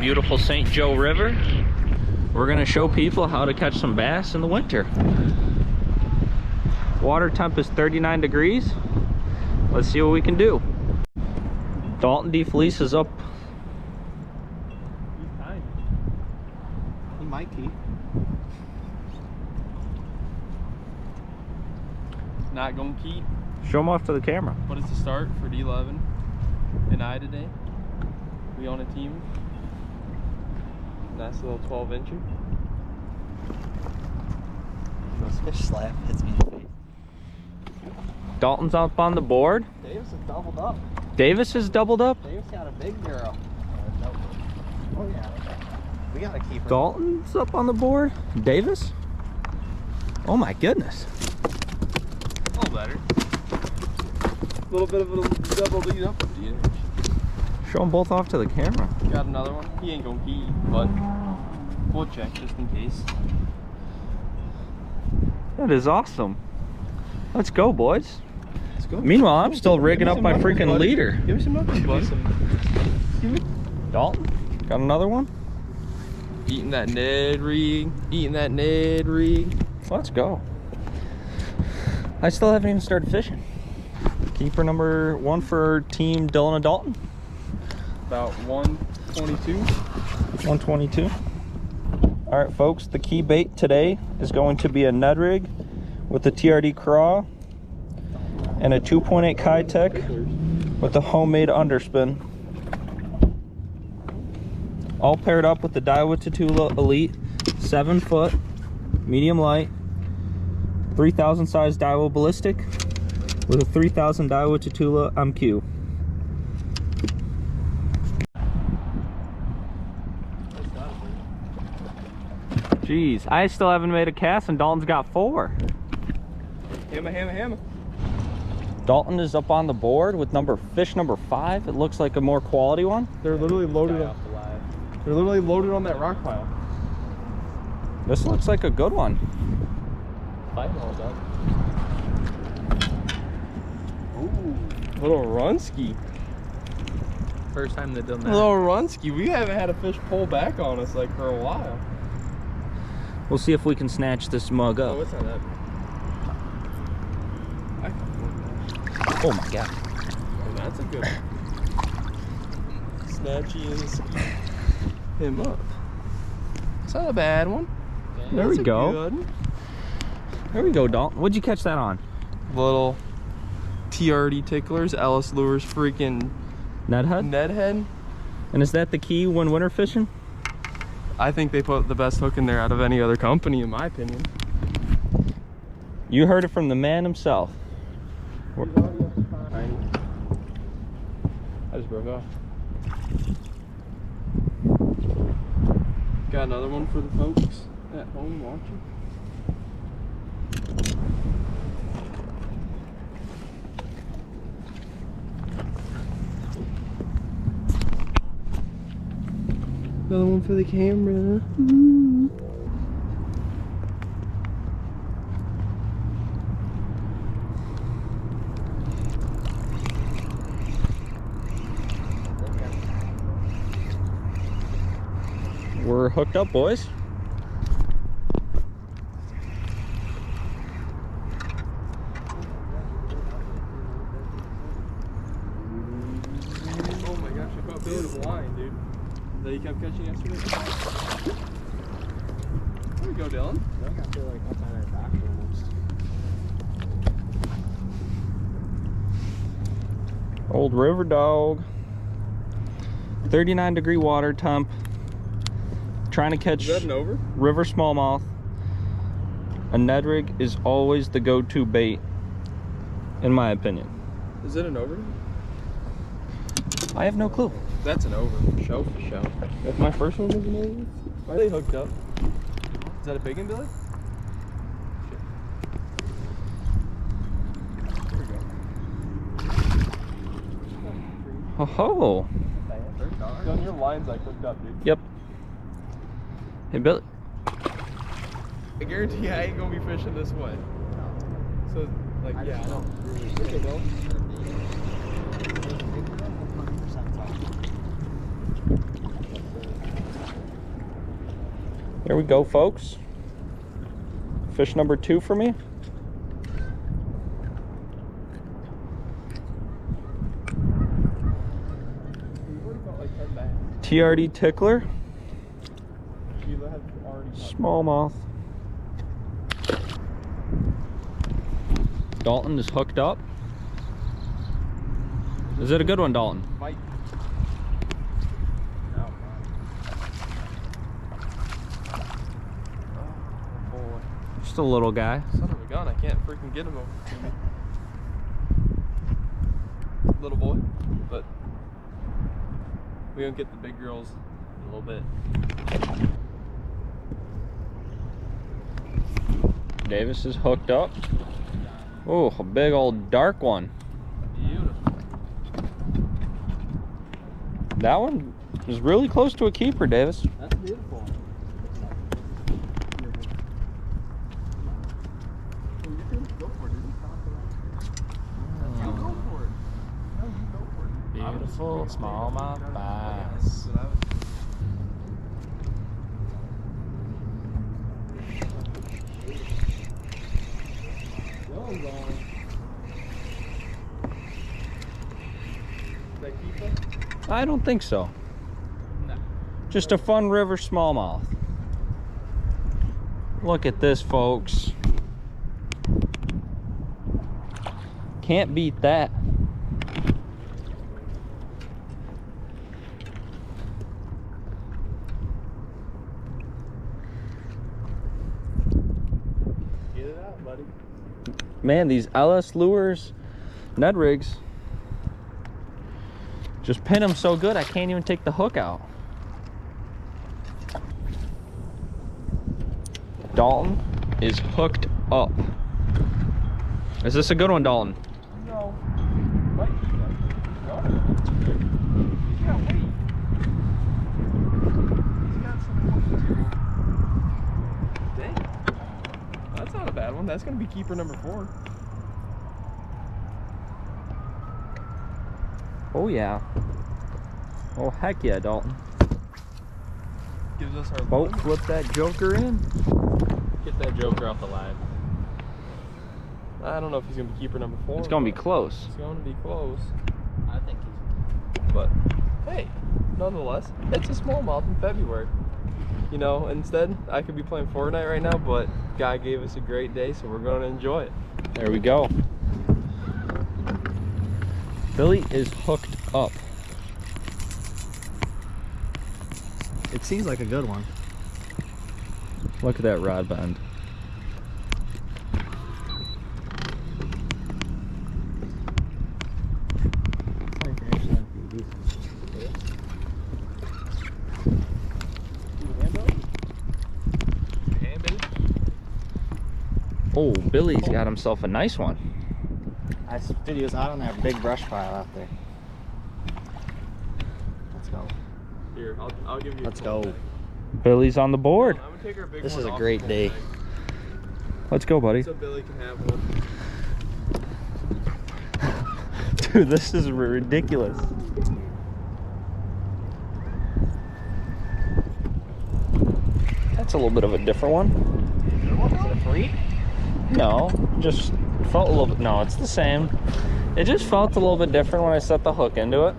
beautiful St. Joe River. We're gonna show people how to catch some bass in the winter. Water temp is 39 degrees. Let's see what we can do. Dalton defleece is up. He's tiny. He might keep. Not gonna keep. Show them off to the camera. But it's a start for D11 and I today. We on a team. Nice little 12-incher. This fish slap hits me in the face. Dalton's up on the board. Davis is doubled up. Davis is doubled up. Davis got a big girl. Oh yeah. We gotta keep her. Dalton's up on the board. Davis? Oh my goodness. A little better. A little bit of a double lead up. Show them both off to the camera. Got another one. He ain't gonna keep, but we'll check just in case. That is awesome. Let's go, boys. Let's go. Meanwhile, I'm still rigging up my freaking leader. Give me some knuckles, buddy. Dalton, got another one? Eating that Ned rig. Eating that Ned rig. Let's go. I still haven't even started fishing. Keeper number 1 for team Dylan and Dalton. About 122. 122. All right, folks, the key bait today is going to be a Ned rig with a TRD craw and a 2.8 Kitech with a homemade underspin. All paired up with the Daiwa Tatula Elite 7-foot medium light 3000 size Daiwa ballistic with a 3000 Daiwa Tatula MQ. Jeez, I still haven't made a cast and Dalton's got 4. Hammer. Dalton is up on the board with fish number 5. It looks like a more quality one. They're literally loaded on. They're literally loaded on that rock pile. This looks like a good one. Ooh, little Runsky. First time they've done that. Little Runsky. We haven't had a fish pull back on us like for a while. We'll see if we can snatch this mug Oh, up. it's not that big. Oh my god. Oh, that's a good one. Snatchy and ski him up. It's not a bad one. There we That's a go. good one. There we go, Dalton. What'd you catch that on? Little TRD ticklers, Ellis Lures freaking Ned head? Ned head. And is that the key when winter fishing? I think they put the best hook in there out of any other company, in my opinion. You heard it from the man himself. Tiny. I just broke off. Got another one for the folks at home watching. Another one for the camera. Ooh. We're hooked up, boys. Oh my gosh, I caught Billy's line, dude. That he kept catching yesterday. There we go, Dylan. I feel like that's on our back almost. Old river dog. 39 degree water temp. Trying to catch Is that an over? river smallmouth. A Ned rig is always the go-to bait, in my opinion. Is it an over? I have no clue. That's an over. For show. If my first one was an over, why are they hooked up? Is that a big one, Billy? Shit. There we go. Ho ho. Dylan, your line's like hooked up, dude. Yep. Hey, Billy. I guarantee I ain't gonna be fishing this way. So, like, yeah, I don't really think it will. Here we go, folks. Fish number 2 for me. TRD tickler. Smallmouth. Dalton is hooked up. Is it a good one, Dalton? Just a little guy. Son of a gun, I can't freaking get him over to me. Little boy, but we're gonna get the big girls in a little bit. Davis is hooked up. Oh, a big old dark one. Beautiful. That one is really close to a keeper, Davis. That's beautiful. Beautiful smallmouth bass. I don't think so. No. Just a fun river smallmouth. Look at this, folks. Can't beat that. Get it out, buddy. Man, these LS lures, Ned rigs, just pin them so good I can't even take the hook out. Dalton is hooked up. Is this a good one, Dalton? No. Might be that. No. He's got weight. He's got some weight. Dang. That's not a bad one. That's gonna be keeper number 4. Oh yeah. Oh heck yeah, Dalton. Gives us our Boat flip that joker in. Get that joker off the line. I don't know if he's gonna be keeper number 4. It's gonna be close. It's gonna be close. I think he's. But hey, nonetheless, it's a smallmouth in February. You know, instead I could be playing Fortnite right now, but God gave us a great day, so we're gonna enjoy it. There we go. Billy is hooked up. It seems like a good one. Look at that rod bend. Oh, Billy's got himself a nice one. I see videos out on that big brush pile out there. Let's go. Here, I'll give you. Let's go. Billy's on the board. I'm gonna take our big This one is a off great the day. bag Let's go, buddy. So Billy can have one. Dude, this is ridiculous. That's a little bit of a different one. Is it a freak? No, just felt a little bit. No, it's the same. It just felt a little bit different when I set the hook into it.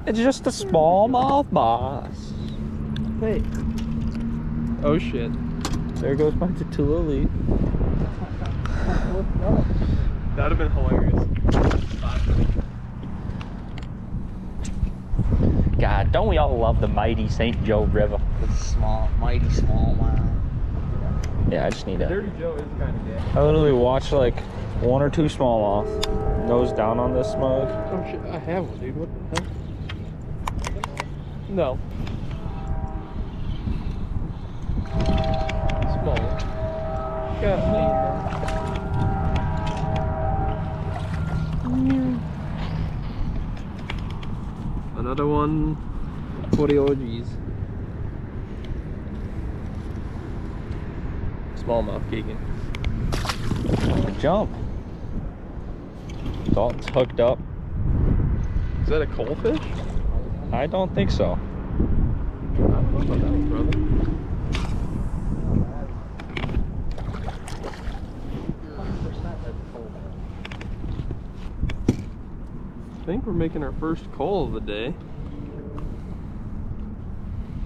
It's just a smallmouth bass. Hey. Oh shit. There goes my Tatula Elite. That'd have been hilarious. God, don't we all love the mighty St. Joe River? It's small, mighty small one. Yeah, I just need to. Dirty Joe is kind of gay. I literally watched like 1 or 2 smallmouth. Nose down on this mug. Oh shit, I have one, dude. What the hell? No. Small one. Got another one for the OGs. Smallmouth Keegan. Jump. Dalton's hooked up. Is that a coalfish? I don't think so. I How about that one, brother? I think we're making our first call of the day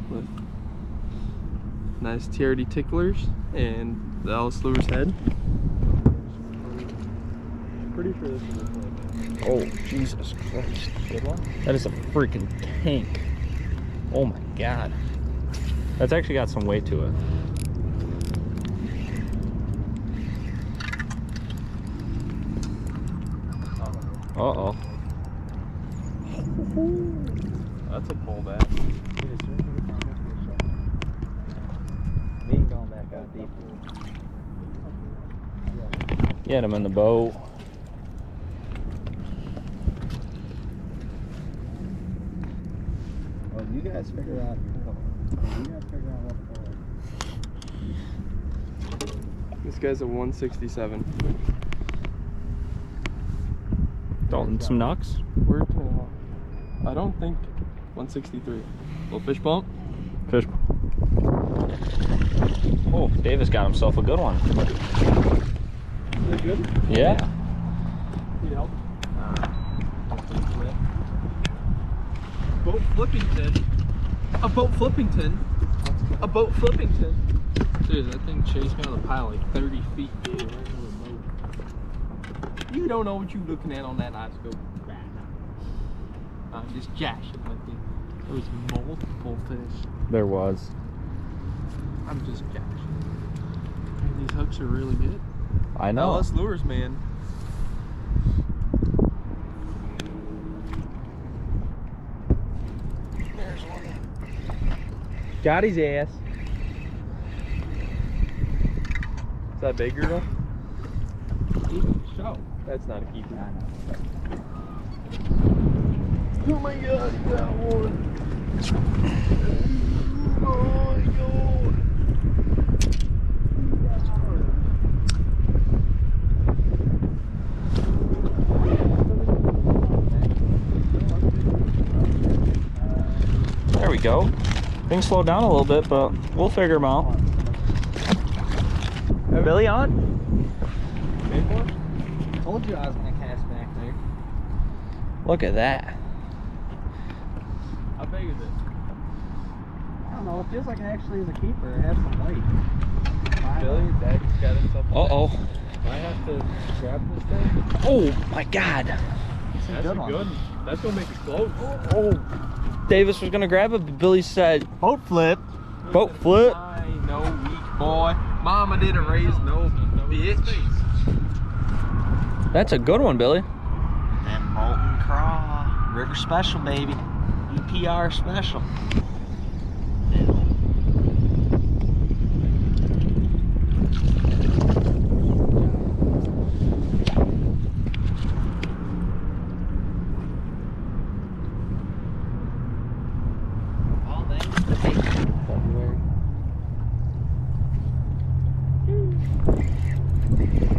with nice TRD ticklers and the Alice Lures head. Pretty sure this is a Oh, Jesus Christ. good one. That is a freaking tank. Oh my God. That's actually got some weight to it. Uh-oh. That's a pullback. We ain't going back out deep. Get him in the boat. Well, you guys figure out. You guys figure out what for. This guy's a 167. Dalton, some knocks? Where can I don't think 163. Little fish bump. Fish. Oh, Davis got himself a good one. Is that good? Yeah. Need help? Boat Flippington. A boat Flippington. A boat Flippington. Dude, that thing chased me on the pile like 30 feet, dude. Right into the boat. You don't know what you're looking at on that ice scope. I'm just jashing with you. There was multiple fish. There was. I'm just jashing. Man, these hooks are really good. I know. Alice Lures, man. There's one. Got his ass. Is that big girl? Show. That's not a keeper. Oh my God, he got one. Oh my God. There we go. Things slowed down a little bit, but we'll figure them out. Billy on? Told you I was gonna cast back there. Look at that. How big is it? I don't know. It feels like it actually is a keeper. It has some weight. Billy, Dad's got himself a Uh-oh. I have to grab this thing. Oh my God. It's a That's good a one. good. That's gonna make it float. Oh. Davis was gonna grab it, but Billy said Boat flip. boat flip. I know, weak boy. Mama didn't raise no bitch. That's a good one, Billy. That molten craw. River special, baby. EPR special.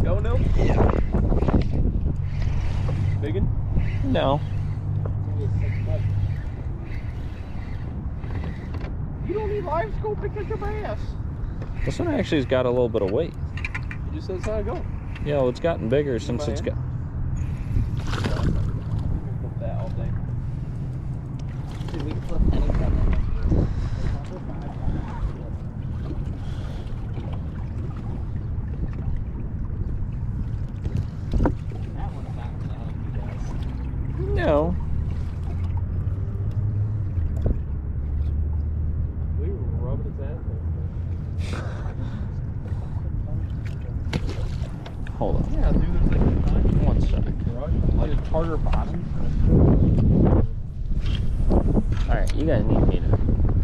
Go no? Yeah. Biggin? No. You don't need live scope to catch a bass. This one actually has got a little bit of weight. It just says how I go. Yeah, well, it's gotten bigger since it's got. Flip that all day. Dude, we can flip anything. That one's not gonna help you guys. No. We were rubbing his ass. Hold on. Yeah, dude, there's like a time. 1 sec. Like harder bottom. All right, you guys need me to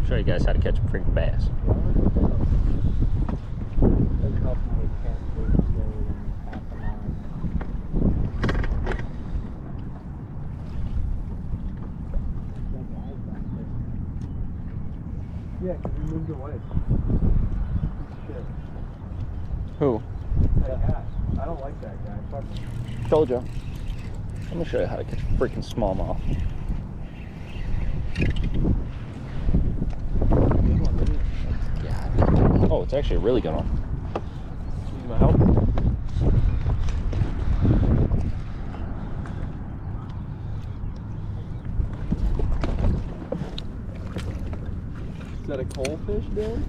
show you guys how to catch a freaking bass. Doesn't help you make cast weight slower than half an hour. Yeah, because we moved away. Shit. Who? That guy. I don't like that guy. Fuck him. Told you. I'm gonna show you how to catch a freaking smallmouth. Oh, it's actually a really good one. Use my help. Is that a coalfish, Dylan?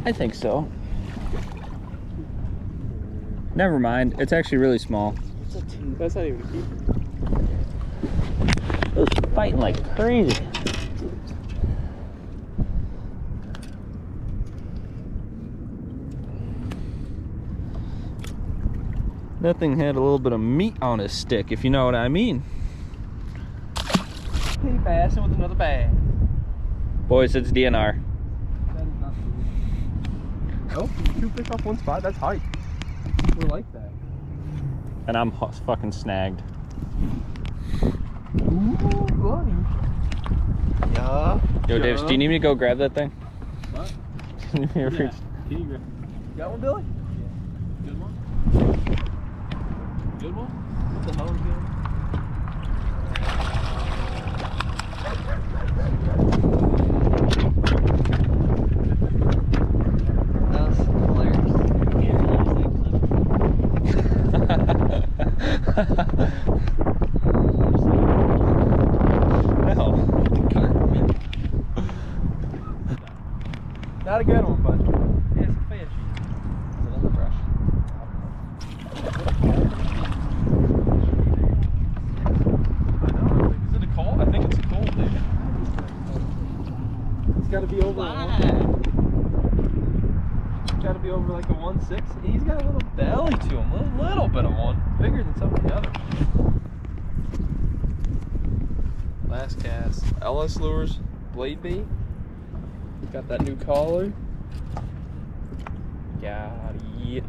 I think so. Never mind. It's actually really small. That's not even a keeper. It was fighting like crazy. That thing had a little bit of meat on his stick, if you know what I mean. Hey, passing with another bag. Boys, it's DNR. That is not the Oh, 2 fish off 1 spot. That's hype. We're like that. And I'm fucking snagged. Ooh, buddy. Yeah. Yo, Davis, do you need me to go grab that thing? What? You need me to reach- You got one, Billy? Yeah. Good one? Good one? What the hell is good? That was hilarious. No. Not a good one, but yeah, it's a fish. Is it in the brush? I know. Is it a coal? I think it's a coal, dude. It's got to be over. It's got to be over like a 1.6. He's got a little belly to him, a little bit of one, bigger than some of the others. Last cast, LS Lures, blade bait. Got that new collar. Got it.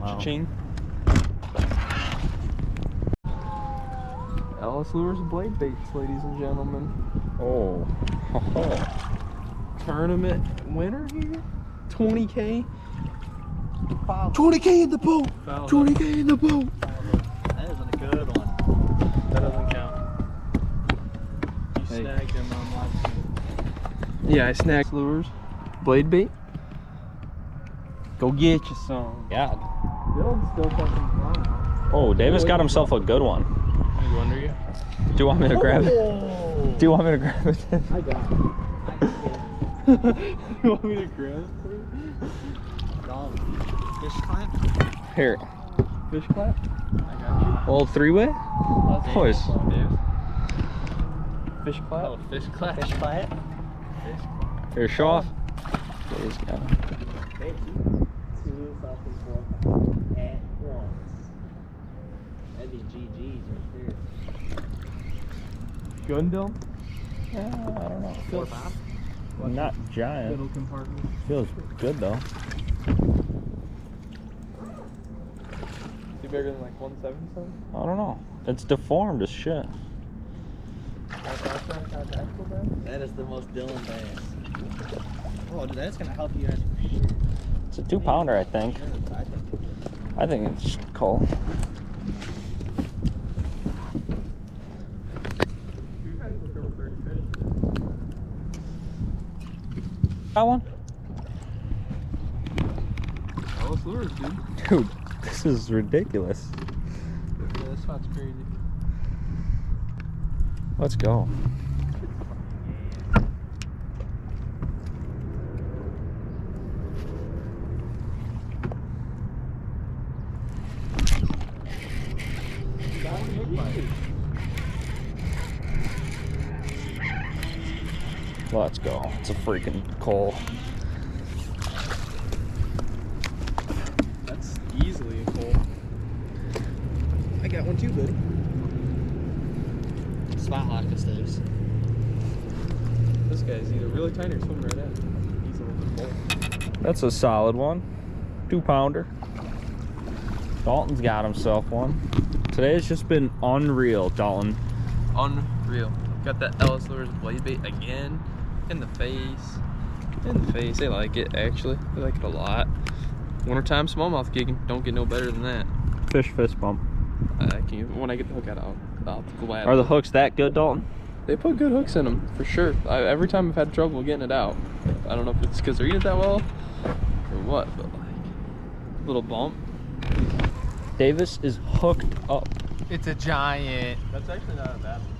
Wow. Cha-ching. LS Lures blade baits, ladies and gentlemen. Oh. Tournament winner here. 20K. 20K in the boat. 20K in the boat. That isn't a good one. That doesn't count. You Hey. snagged him on live stream. Yeah, I snagged lures. Blade bait. Go get you some. Yeah. Dylan's still fucking flying. Oh, Davis got himself a good one. I go under you. Do you want me to grab it? Do you want me to grab it? I got it. You want me to grab it? Fish clamp? Here. Fish clap? I got you. Old 3-way? Let's Boys. Fish clap? Oh, fish clamp. Fish clamp? Here, show off. Davis got it. Two fucking 4 at once. That'd be GG's right there. Gun Dylan? I don't know. 4 pound? Not giant. Middle compartment. Feels good though. Is he bigger than like 170 something? I don't know. It's deformed as shit. That is the most Dylan bass. Oh, dude, that's gonna help you guys for sure. It's a 2-pounder, I think. I think it's cool. That one? LS Lures, dude. Dude, this is ridiculous. Yeah, this spot's crazy. Let's go. Let's go. It's a freaking coal. That's easily a coal. I got one too, buddy. Spot lock mistakes. This guy's either really tiny or swimming right at it. He's a little bit full. That's a solid one. 2-pounder. Dalton's got himself one. Today has just been unreal, Dalton. Unreal. Got that LS Lures blade bait again. In the face. In the face. They like it, actually. They like it a lot. Wintertime smallmouth gigging. Don't get no better than that. Fish fist bump. I can't. When I get the hook out, I'll gladly. Are the hooks that good, Dalton? They put good hooks in them, for sure. Every time I've had trouble getting it out. I don't know if it's because they're eating it that well or what, but like, little bump. Davis is hooked up. It's a giant. That's actually not a bad one.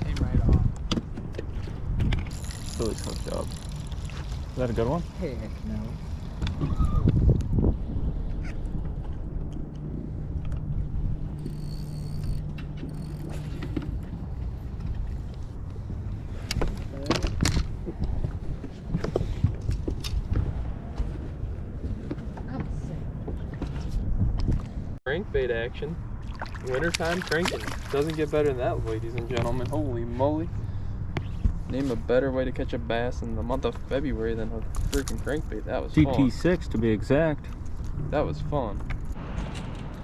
Came right off. Billy's hooked up. Is that a good one? Heck no. Crankbait action. Wintertime cranking. Doesn't get better than that, ladies and gentlemen. Holy moly. Name a better way to catch a bass in the month of February than a freaking crankbait. That was fun. GT6 to be exact. That was fun.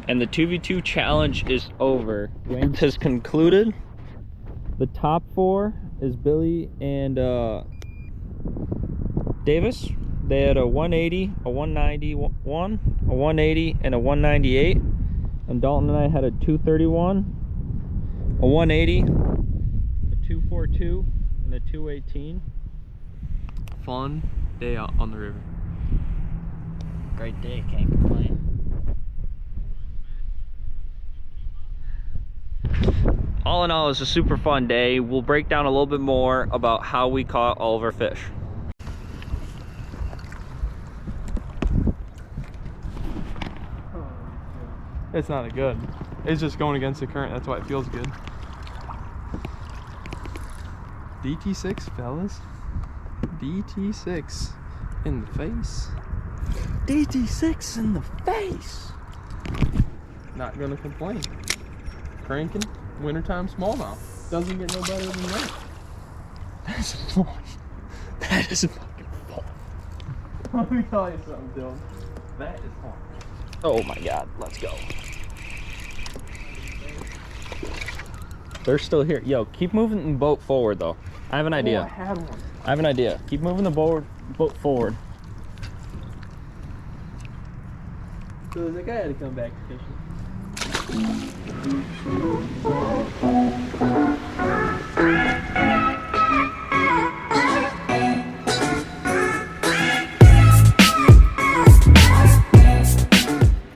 And the 2v2 challenge is over. Games has concluded. The top 4 is Billy and Davis. They had a 180, a 191, a 180, and a 198. And Dalton and I had a 231, a 180, a 242, and a 218. Fun day out on the river. Great day, can't complain. All in all, it was a super fun day. We'll break down a little bit more about how we caught all of our fish. It's not good. It's just going against the current. That's why it feels good. DT6, fellas. DT6 in the face. DT6 in the face. Not gonna complain. Cranking. Wintertime smallmouth. Doesn't get no better than that. That's fun. That is fucking fun. Let me tell you something, Dylan. That is fun. Oh my god, let's go. They're still here. Yo, keep moving the boat forward though. I have an idea. Oh, I had one. I have an idea. Keep moving the boat forward. So the guy had to come back fishing.